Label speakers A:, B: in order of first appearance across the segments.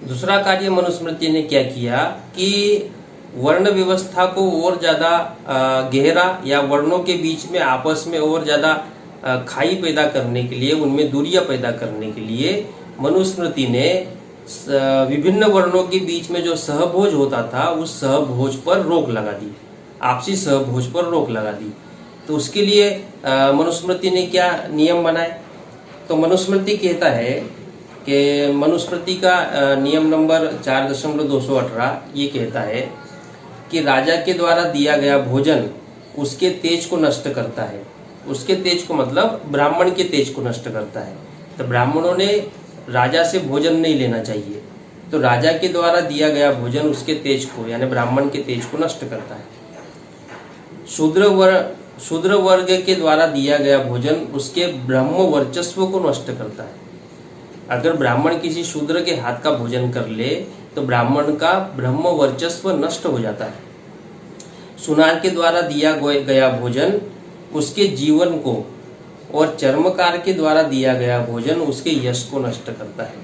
A: दूसरा कार्य मनुस्मृति ने क्या किया कि वर्ण व्यवस्था को और ज्यादा गहरा या वर्णों के बीच में आपस में और ज्यादा खाई पैदा करने के लिए, उनमें दूरियां पैदा करने के लिए मनुस्मृति ने विभिन्न वर्णों के बीच में जो सहभोज होता था उस सहभोज पर रोक लगा दी, आपसी सहभोज पर रोक लगा दी। तो उसके लिए मनुस्मृति ने क्या नियम बनाए? तो मनुस्मृति कहता है कि मनुस्मृति का नियम नंबर 4.218 ये कहता है कि राजा के द्वारा दिया गया भोजन उसके तेज को नष्ट करता है। उसके तेज को मतलब ब्राह्मण के तेज को नष्ट करता है। तो ब्राह्मणों ने राजा से भोजन नहीं लेना चाहिए। तो राजा के द्वारा दिया गया भोजन उसके तेज को यानी ब्राह्मण के तेज को नष्ट करता है। शूद्र वर्ग के द्वारा दिया गया भोजन उसके ब्रह्म वर्चस्व को नष्ट करता है। अगर ब्राह्मण किसी शूद्र के हाथ का भोजन कर ले तो ब्राह्मण का ब्रह्म वर्चस्व नष्ट हो जाता है। सुनार के द्वारा दिया गया भोजन उसके जीवन को और चर्मकार के द्वारा दिया गया भोजन उसके यश को नष्ट करता है।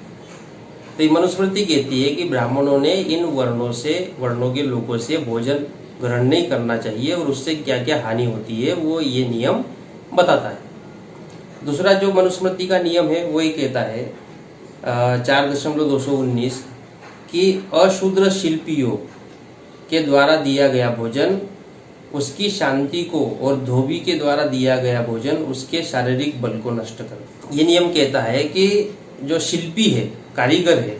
A: तो ये मनुस्मृति कहती है कि ब्राह्मणों ने इन वर्णों के लोगों से भोजन ग्रहण नहीं करना चाहिए और उससे क्या क्या हानि होती है वो ये नियम बताता है। दूसरा जो मनुस्मृति का नियम है वो ये कहता है 4.219 कि अशूद्र शिल्पियों के द्वारा दिया गया भोजन उसकी शांति को और धोबी के द्वारा दिया गया भोजन उसके शारीरिक बल को नष्ट करे। ये नियम कहता है कि जो शिल्पी है, कारीगर है,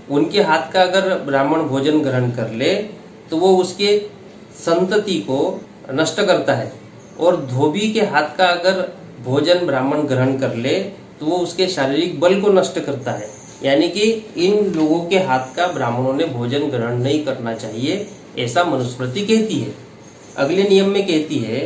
A: उनके हाथ का अगर ब्राह्मण भोजन ग्रहण कर ले तो वो उसके संतति को नष्ट करता है, और धोबी के हाथ का अगर भोजन ब्राह्मण ग्रहण कर ले तो वो उसके शारीरिक बल को नष्ट करता है। यानी कि इन लोगों के हाथ का ब्राह्मणों ने भोजन ग्रहण नहीं करना चाहिए, ऐसा मनुस्मृति कहती है। अगले नियम में कहती है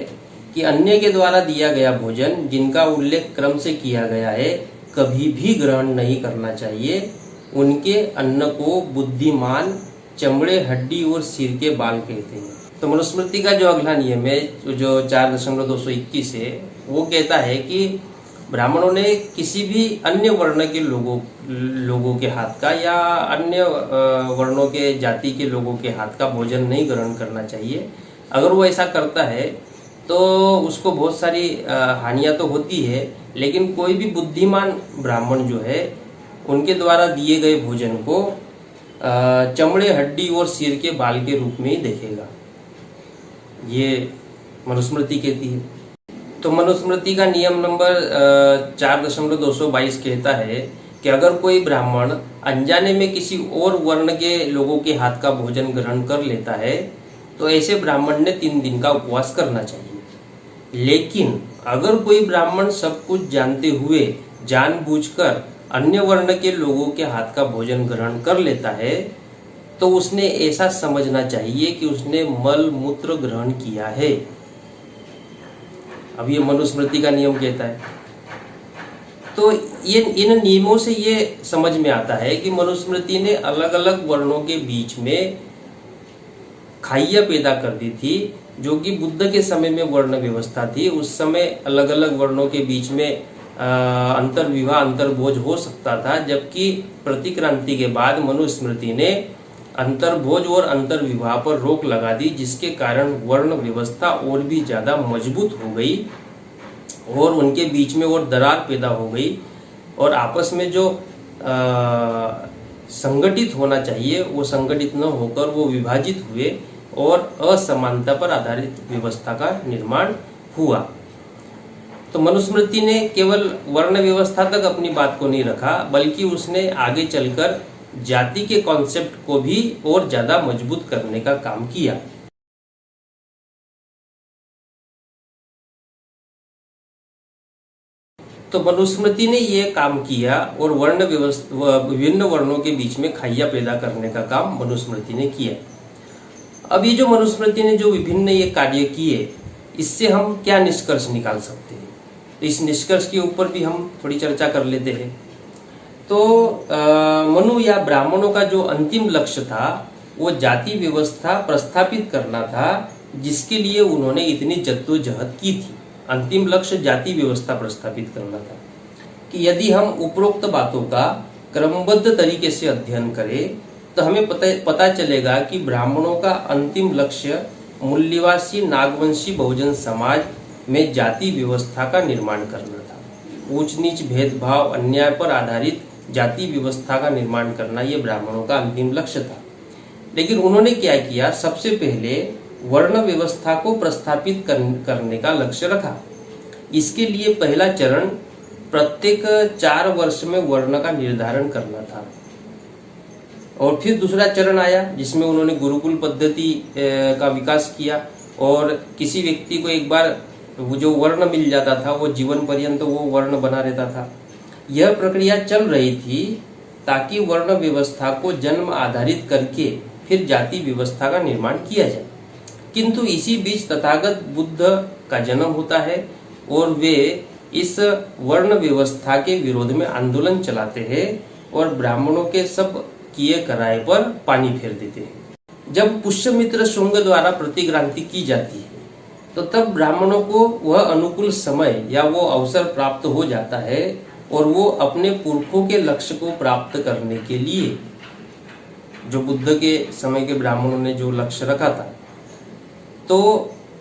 A: कि अन्य के द्वारा दिया गया भोजन जिनका उल्लेख क्रम से किया गया है कभी भी ग्रहण नहीं करना चाहिए। उनके अन्न को बुद्धिमान, चमड़े, हड्डी और सिर के बाल कहते हैं। तो मनुस्मृति का जो अगला नियम है जो 4.221 है वो कहता है कि ब्राह्मणों ने किसी भी अन्य वर्ण के लोगों के हाथ का या अन्य वर्णों के जाति के लोगों के हाथ का भोजन नहीं ग्रहण करना चाहिए। अगर वो ऐसा करता है तो उसको बहुत सारी हानियां तो होती है, लेकिन कोई भी बुद्धिमान ब्राह्मण जो है उनके द्वारा दिए गए भोजन को चमड़े, हड्डी और सिर के बाल के रूप में ही देखेगा, ये मनुस्मृति कहती है। तो मनुस्मृति का नियम नंबर 4.222 कहता है कि अगर कोई ब्राह्मण अनजाने में किसी और वर्ण के लोगों के हाथ का भोजन ग्रहण कर लेता है तो ऐसे ब्राह्मण ने 3 दिन का उपवास करना चाहिए। लेकिन अगर कोई ब्राह्मण सब कुछ जानते हुए जानबूझकर अन्य वर्ण के लोगों के हाथ का भोजन ग्रहण कर लेता है तो उसने ऐसा समझना चाहिए कि उसने मल मूत्र ग्रहण किया है। अब ये मनुस्मृति का नियम कहता है। तो ये इन नियमों से ये समझ में आता है कि मनुस्मृति ने अलग अलग वर्णों के बीच में खाइयां पैदा कर दी थी, जो कि बुद्ध के समय में वर्ण व्यवस्था थी। उस समय अलग अलग वर्णों के बीच में अंतर्विवाह, अंतर्भोज हो सकता था, जबकि प्रतिक्रांति के बाद मनुस्मृति ने अंतर्भोज और अंतर्विवाह पर रोक लगा दी, जिसके कारण वर्ण व्यवस्था और भी ज्यादा मजबूत हो गई और उनके बीच में और दरार पैदा हो गई और आपस में जो संगठित होना चाहिए वो संगठित न होकर वो विभाजित हुए और असमानता पर आधारित व्यवस्था का निर्माण हुआ। तो मनुस्मृति ने केवल वर्ण व्यवस्था तक अपनी बात को नहीं रखा, बल्कि उसने आगे चलकर जाति के कॉन्सेप्ट को भी और ज्यादा मजबूत करने का काम किया। तो मनुस्मृति ने यह काम किया और वर्ण व्यवस्था, विभिन्न वर्णों के बीच में खाइयां पैदा करने का काम मनुस्मृति ने किया। अब ये जो मनुस्मृति ने जो विभिन्न ये कार्य किए, इससे हम क्या निष्कर्ष निकाल सकते हैं? तो इस निष्कर्ष के ऊपर भी हम थोड़ी चर्चा कर लेते हैं। तो मनु या ब्राह्मणों का जो अंतिम लक्ष्य था वो जाति व्यवस्था प्रस्थापित करना था, जिसके लिए उन्होंने इतनी जद्दोजहद की थी। अंतिम लक्ष्य जाति व्यवस्था प्रस्थापित करना था कि यदि हम उपरोक्त बातों का क्रमबद्ध तरीके से अध्ययन करें तो हमें पता चलेगा कि ब्राह्मणों का अंतिम लक्ष्य मूल्यवासी नागवंशी बहुजन समाज में जाति व्यवस्था का निर्माण करना था। ऊंच नीच भेदभाव अन्याय पर आधारित जाति व्यवस्था का निर्माण करना ये ब्राह्मणों का अंतिम लक्ष्य था। लेकिन उन्होंने क्या किया, सबसे पहले वर्ण व्यवस्था को प्रस्थापित करने का लक्ष्य रखा। इसके लिए पहला चरण प्रत्येक 4 वर्ष में वर्ण का निर्धारण करना था। और फिर दूसरा चरण आया जिसमें उन्होंने गुरुकुल पद्धति का विकास किया और किसी व्यक्ति को एक बार वो जो वर्ण मिल जाता था वो जीवन पर्यंत वो वर्ण बना रहता था। यह प्रक्रिया चल रही थी ताकि वर्ण व्यवस्था को जन्म आधारित करके फिर जाति व्यवस्था का निर्माण किया जाए। किंतु इसी बीच तथागत बुद्ध का जन्म होता है और वे इस वर्ण व्यवस्था के विरोध में आंदोलन चलाते हैं और ब्राह्मणों के सब किए कराए पर पानी फेर देते हैं। जब पुष्यमित्र शुंग द्वारा प्रतिक्रांति की जाती है तो तब ब्राह्मणों को वह अनुकूल समय या वो अवसर प्राप्त हो जाता है और वो अपने पुरखों के लक्ष्य को प्राप्त करने के लिए, जो बुद्ध के समय के ब्राह्मणों ने जो लक्ष्य रखा था, तो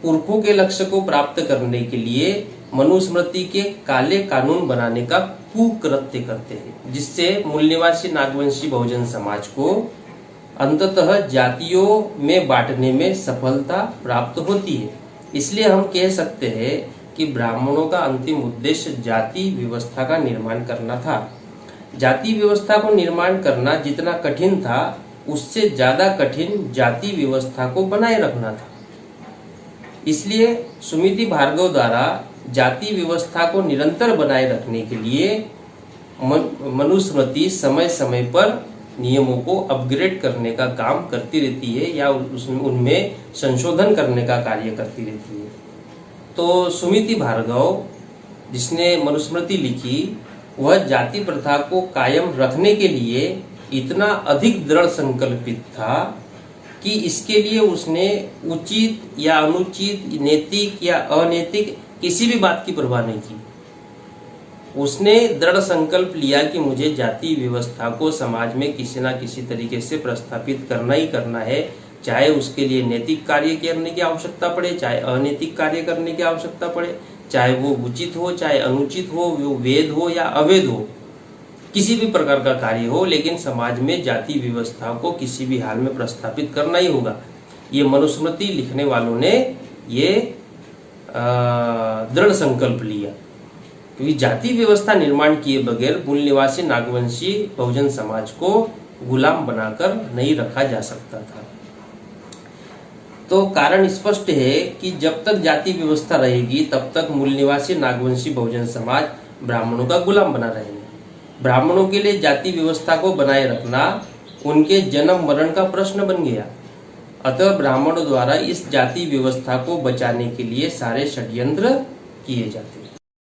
A: पुरखों के लक्ष्य को प्राप्त करने के लिए मनुस्मृति के काले कानून बनाने का कुकृत्य करते हैं, जिससे मूल्यवासी नागवंशी बहुजन समाज को अंततः जातियों में बांटने में सफलता प्राप्त होती है। इसलिए हम कह सकते हैं कि ब्राह्मणों का अंतिम उद्देश्य जाति व्यवस्था का निर्माण करना था। जाति व्यवस्था को निर्माण करना जितना कठिन था उससे ज्यादा कठिन जाति व्यवस्था को बनाए रखना था। इसलिए सुमिति भार्गव द्वारा जाति व्यवस्था को निरंतर बनाए रखने के लिए मनुस्मृति समय समय पर नियमों को अपग्रेड करने का काम करती रहती है या उनमें संशोधन करने का कार्य करती रहती है। तो सुमिति भार्गव जिसने मनुस्मृति लिखी वह जाति प्रथा को कायम रखने के लिए इतना अधिक दृढ़ संकल्पित था कि इसके लिए उसने उचित या अनुचित, नैतिक या अनैतिक किसी भी बात की परवाह नहीं की। उसने दृढ़ संकल्प लिया कि मुझे जाति व्यवस्था को समाज में किसी ना किसी तरीके से प्रस्थापित करना ही करना है, चाहे उसके लिए नैतिक कार्य करने की आवश्यकता पड़े, चाहे अनैतिक कार्य करने की आवश्यकता पड़े, चाहे वो उचित हो चाहे अनुचित हो, वो वेद हो या अवेद हो, किसी भी प्रकार का कार्य हो, लेकिन समाज में जाति व्यवस्था को किसी भी हाल में प्रस्थापित करना ही होगा। ये मनुस्मृति लिखने वालों ने ये दृढ़ संकल्प लिया, क्योंकि जाति व्यवस्था निर्माण किए बगैर मूल निवासी नागवंशी बहुजन समाज को गुलाम बनाकर नहीं रखा जा सकता था। तो कारण स्पष्ट है कि जब तक जाति व्यवस्था रहेगी तब तक मूल निवासी नागवंशी बहुजन समाज ब्राह्मणों का गुलाम बना रहेंगे। ब्राह्मणों के लिए जाति व्यवस्था को बनाए रखना उनके जन्म मरण का प्रश्न बन गया। अतः ब्राह्मणों द्वारा इस जाति व्यवस्था को बचाने के लिए सारे षड्यंत्र किए जाते।